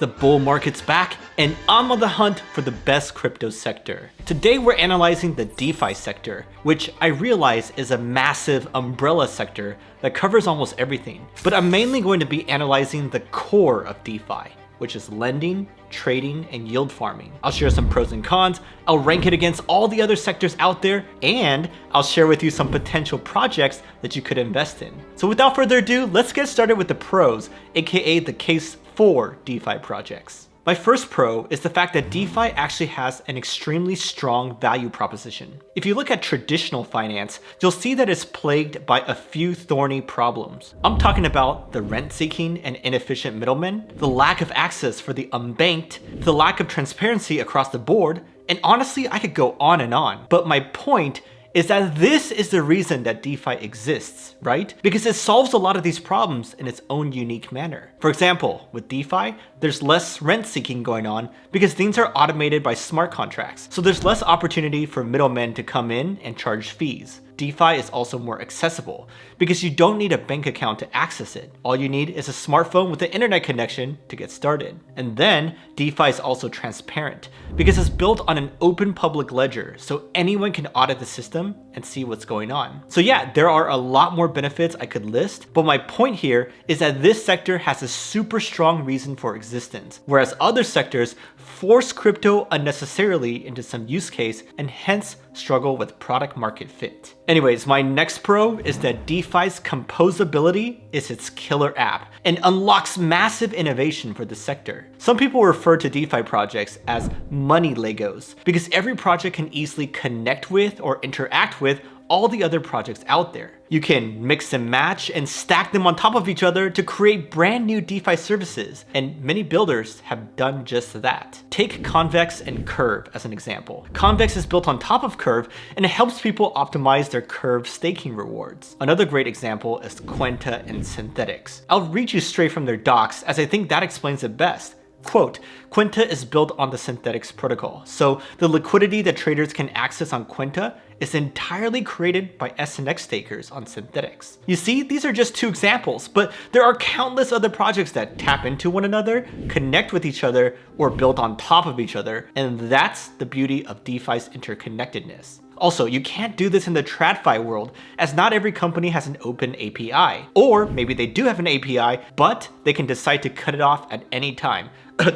The bull market's back, and I'm on the hunt for the best crypto sector. Today we're analyzing the DeFi sector, which I realize is a massive umbrella sector that covers almost everything. But I'm mainly going to be analyzing the core of DeFi, which is lending, trading, and yield farming. I'll share some pros and cons, I'll rank it against all the other sectors out there, and I'll share with you some potential projects that you could invest in. So without further ado, let's get started with the pros, aka the case for DeFi projects. My first pro is the fact that DeFi actually has an extremely strong value proposition. If you look at traditional finance, you'll see that it's plagued by a few thorny problems. I'm talking about the rent-seeking and inefficient middlemen, the lack of access for the unbanked, the lack of transparency across the board, and honestly, I could go on and on. But my point is that this is the reason that DeFi exists, right? Because it solves a lot of these problems in its own unique manner. For example, with DeFi, there's less rent seeking going on because things are automated by smart contracts. So there's less opportunity for middlemen to come in and charge fees. DeFi is also more accessible because you don't need a bank account to access it. All you need is a smartphone with an internet connection to get started. And then DeFi is also transparent because it's built on an open public ledger, so anyone can audit the system and see what's going on. So yeah, there are a lot more benefits I could list, but my point here is that this sector has a super strong reason for existence, whereas other sectors force crypto unnecessarily into some use case and hence struggle with product market fit. Anyways, my next pro is that DeFi's composability is its killer app and unlocks massive innovation for the sector. Some people refer to DeFi projects as money Legos because every project can easily connect with or interact with all the other projects out there. You can mix and match and stack them on top of each other to create brand new DeFi services, and many builders have done just that. Take Convex and Curve as an example. Convex is built on top of Curve and it helps people optimize their Curve staking rewards. Another great example is Quenta and Synthetics. I'll read you straight from their docs as I think that explains it best. Quote, Quenta is built on the Synthetics protocol, so the liquidity that traders can access on Quenta is entirely created by SNX stakers on Synthetics. You see, these are just two examples, but there are countless other projects that tap into one another, connect with each other, or build on top of each other, and that's the beauty of DeFi's interconnectedness. Also, you can't do this in the TradFi world, as not every company has an open API. Or maybe they do have an API, but they can decide to cut it off at any time.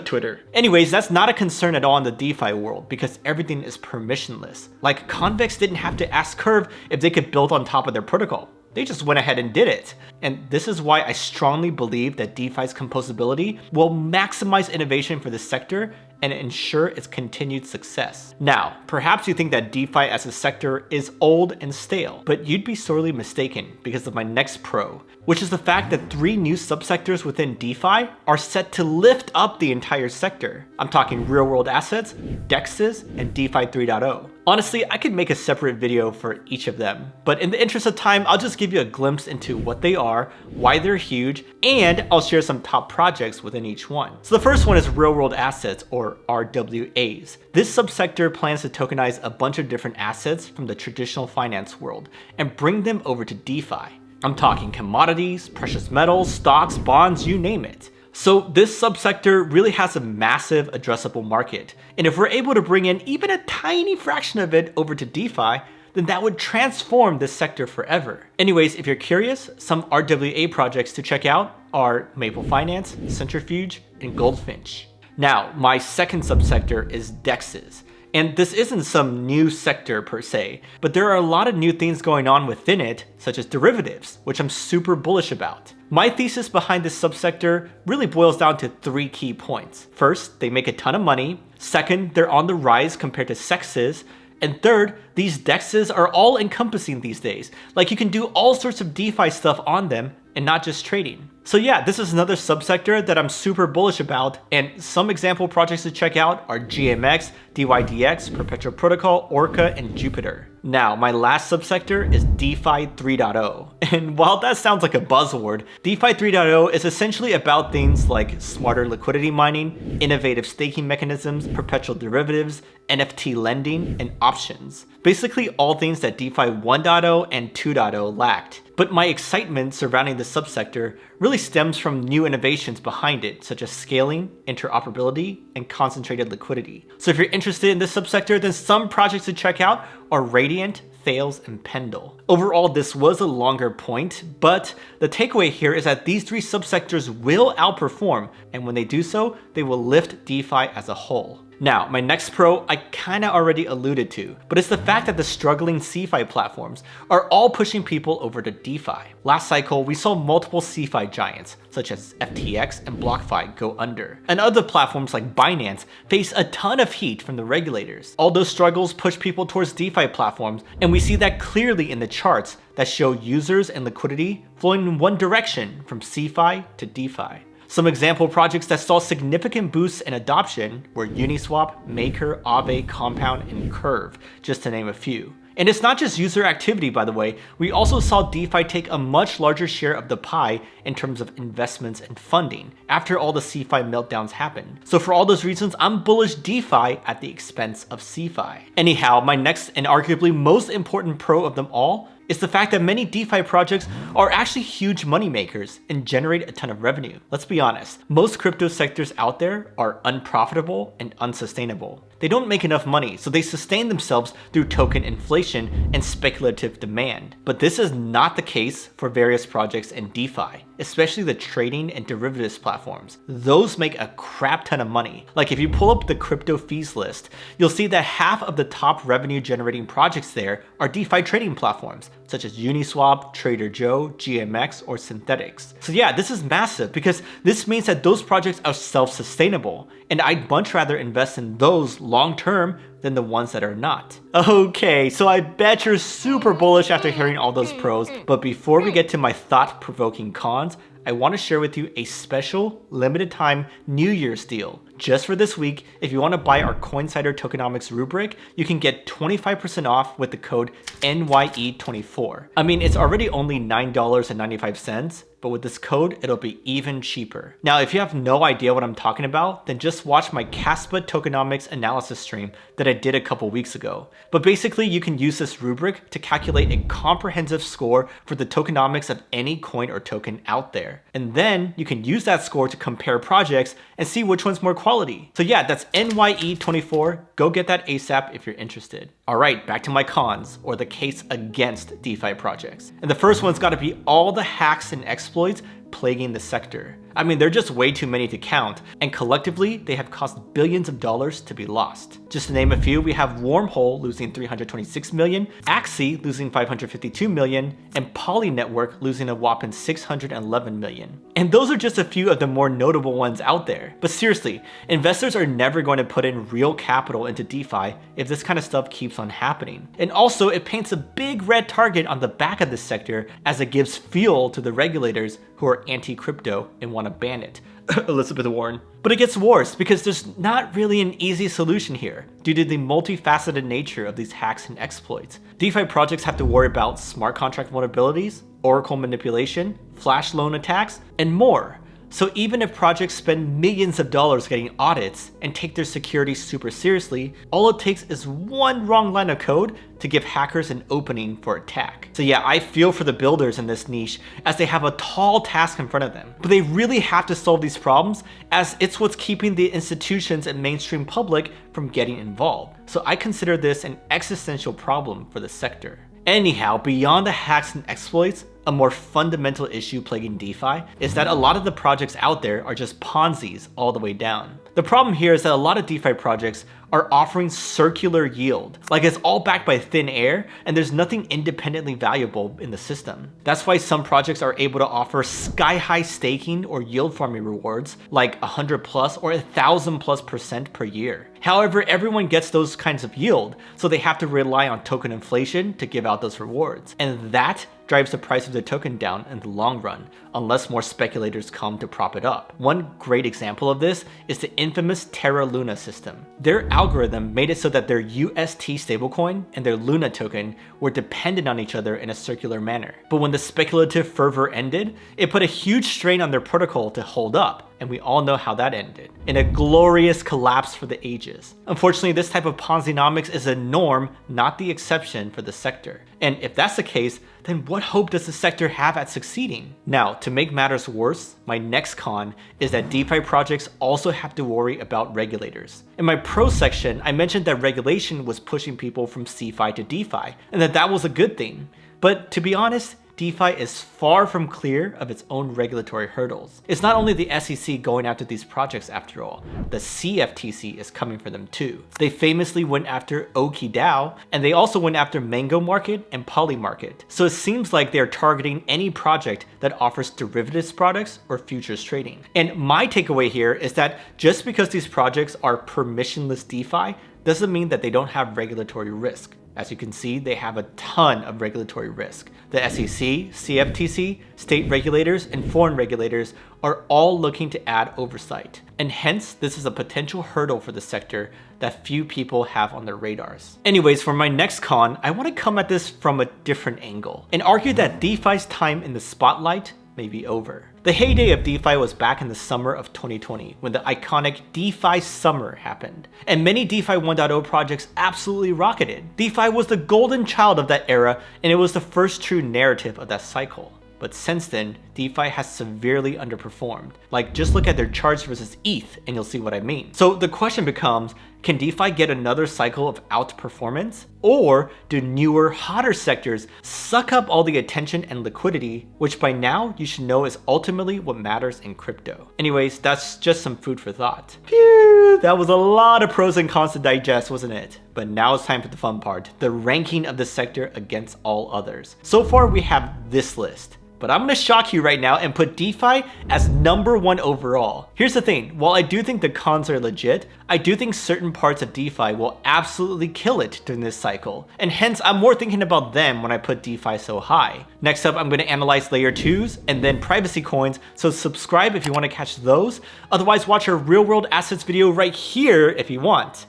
Twitter. Anyways, that's not a concern at all in the DeFi world because everything is permissionless. Like Convex didn't have to ask Curve if they could build on top of their protocol. They just went ahead and did it. And this is why I strongly believe that DeFi's composability will maximize innovation for the sector and ensure its continued success. Now, perhaps you think that DeFi as a sector is old and stale, but you'd be sorely mistaken because of my next pro, which is the fact that 3 new subsectors within DeFi are set to lift up the entire sector. I'm talking real-world assets, DEXs, and DeFi 3.0. Honestly, I could make a separate video for each of them, but in the interest of time, I'll just give you a glimpse into what they are, why they're huge, and I'll share some top projects within each one. So the first one is real-world assets, or RWAs. This subsector plans to tokenize a bunch of different assets from the traditional finance world and bring them over to DeFi. I'm talking commodities, precious metals, stocks, bonds, you name it. So this subsector really has a massive addressable market, and if we're able to bring in even a tiny fraction of it over to DeFi, then that would transform this sector forever. Anyways, if you're curious, some RWA projects to check out are Maple Finance, Centrifuge, and Goldfinch. Now, my second subsector is DEXs. And this isn't some new sector per se, but there are a lot of new things going on within it, such as derivatives, which I'm super bullish about. My thesis behind this subsector really boils down to 3 key points. First, they make a ton of money. Second, they're on the rise compared to SEXs. And third, these DEXs are all encompassing these days. Like you can do all sorts of DeFi stuff on them and not just trading. So yeah, this is another subsector that I'm super bullish about, and some example projects to check out are GMX, DYDX, Perpetual Protocol, Orca, and Jupiter. Now, my last subsector is DeFi 3.0. And while that sounds like a buzzword, DeFi 3.0 is essentially about things like smarter liquidity mining, innovative staking mechanisms, perpetual derivatives, NFT lending, and options. Basically all things that DeFi 1.0 and 2.0 lacked. But my excitement surrounding the subsector really stems from new innovations behind it, such as scaling, interoperability, and concentrated liquidity. So if you're interested in this subsector, then some projects to check out are Radiant, Thales, and Pendle. Overall, this was a longer point, but the takeaway here is that these three subsectors will outperform, and when they do so, they will lift DeFi as a whole. Now, my next pro I kinda already alluded to, but it's the fact that the struggling CeFi platforms are all pushing people over to DeFi. Last cycle, we saw multiple CeFi giants, such as FTX and BlockFi, go under. And other platforms like Binance face a ton of heat from the regulators. All those struggles push people towards DeFi platforms, and we see that clearly in the charts that show users and liquidity flowing in one direction from CeFi to DeFi. Some example projects that saw significant boosts in adoption were Uniswap, Maker, Aave, Compound, and Curve, just to name a few. And it's not just user activity, by the way, we also saw DeFi take a much larger share of the pie in terms of investments and funding after all the CeFi meltdowns happened. So for all those reasons, I'm bullish DeFi at the expense of CeFi. Anyhow, my next and arguably most important pro of them all is the fact that many DeFi projects are actually huge money makers and generate a ton of revenue. Let's be honest, most crypto sectors out there are unprofitable and unsustainable. They don't make enough money, so they sustain themselves through token inflation and speculative demand. But this is not the case for various projects in DeFi, especially the trading and derivatives platforms. Those make a crap ton of money. Like if you pull up the crypto fees list, you'll see that half of the top revenue generating projects there are DeFi trading platforms, such as Uniswap, Trader Joe, GMX, or Synthetics. So yeah, this is massive because this means that those projects are self-sustainable, and I'd much rather invest in those long-term than the ones that are not. Okay, so I bet you're super bullish after hearing all those pros, but before we get to my thought-provoking cons, I want to share with you a special, limited time New Year's deal. Just for this week, if you want to buy our Coinsider Tokenomics Rubric, you can get 25% off with the code NYE24. I mean, it's already only $9.95, but with this code, it'll be even cheaper. Now, if you have no idea what I'm talking about, then just watch my Caspa Tokenomics analysis stream that I did a couple weeks ago. But basically, you can use this rubric to calculate a comprehensive score for the tokenomics of any coin or token out there. And then you can use that score to compare projects and see which one's more quality. So yeah, that's NYE24. Go get that ASAP if you're interested. All right, back to my cons, or the case against DeFi projects. And the first one's gotta be all the hacks and exploits plaguing the sector. I mean, they're just way too many to count, and collectively, they have cost billions of dollars to be lost. Just to name a few, we have Wormhole losing $326 million, Axie losing $552 million, and Poly Network losing a whopping $611 million. And those are just a few of the more notable ones out there. But seriously, investors are never going to put in real capital into DeFi if this kind of stuff keeps on happening. And also, it paints a big red target on the back of this sector as it gives fuel to the regulators who are anti-crypto and want to ban it. Elizabeth Warren. But it gets worse because there's not really an easy solution here due to the multifaceted nature of these hacks and exploits. DeFi projects have to worry about smart contract vulnerabilities, oracle manipulation, flash loan attacks, and more. So even if projects spend millions of dollars getting audits and take their security super seriously, all it takes is one wrong line of code to give hackers an opening for attack. So yeah, I feel for the builders in this niche as they have a tall task in front of them. But they really have to solve these problems as it's what's keeping the institutions and mainstream public from getting involved. So I consider this an existential problem for the sector. Anyhow, beyond the hacks and exploits, a more fundamental issue plaguing DeFi is that a lot of the projects out there are just Ponzi's all the way down. The problem here is that a lot of DeFi projects are offering circular yield, like it's all backed by thin air and there's nothing independently valuable in the system. That's why some projects are able to offer sky-high staking or yield farming rewards like 100+ or 1,000+% per year. However, everyone gets those kinds of yield, so they have to rely on token inflation to give out those rewards. And that drives the price of the token down in the long run, unless more speculators come to prop it up. One great example of this is the infamous Terra Luna system. Their algorithm made it so that their UST stablecoin and their Luna token were dependent on each other in a circular manner. But when the speculative fervor ended, it put a huge strain on their protocol to hold up. and we all know how that ended, in a glorious collapse for the ages. Unfortunately, this type of Ponzi-nomics is a norm, not the exception for the sector. And if that's the case, then what hope does the sector have at succeeding? Now, to make matters worse, my next con is that DeFi projects also have to worry about regulators. In my pro section, I mentioned that regulation was pushing people from CeFi to DeFi, and that was a good thing. But to be honest, DeFi is far from clear of its own regulatory hurdles. It's not only the SEC going after these projects after all, the CFTC is coming for them too. They famously went after OkiDAO, and they also went after Mango Market and Poly Market. So it seems like they're targeting any project that offers derivatives products or futures trading. And my takeaway here is that just because these projects are permissionless DeFi doesn't mean that they don't have regulatory risk. As you can see, they have a ton of regulatory risk. The SEC, CFTC, state regulators, and foreign regulators are all looking to add oversight. And hence, this is a potential hurdle for the sector that few people have on their radars. Anyways, for my next con, I want to come at this from a different angle and argue that DeFi's time in the spotlight may be over. The heyday of DeFi was back in the summer of 2020 when the iconic DeFi summer happened, and many DeFi 1.0 projects absolutely rocketed. DeFi was the golden child of that era, and it was the first true narrative of that cycle. But since then, DeFi has severely underperformed. Like, just look at their charts versus ETH and you'll see what I mean. So the question becomes, can DeFi get another cycle of outperformance? Or do newer, hotter sectors suck up all the attention and liquidity, which by now you should know is ultimately what matters in crypto? Anyways, that's just some food for thought. Phew, that was a lot of pros and cons to digest, wasn't it? But now it's time for the fun part, the ranking of the sector against all others. So far we have this list. But I'm gonna shock you right now and put DeFi as #1 overall. Here's the thing, while I do think the cons are legit, I do think certain parts of DeFi will absolutely kill it during this cycle. And hence, I'm more thinking about them when I put DeFi so high. Next up, I'm gonna analyze layer 2s and then privacy coins, so subscribe if you wanna catch those. Otherwise, watch our real world assets video right here if you want.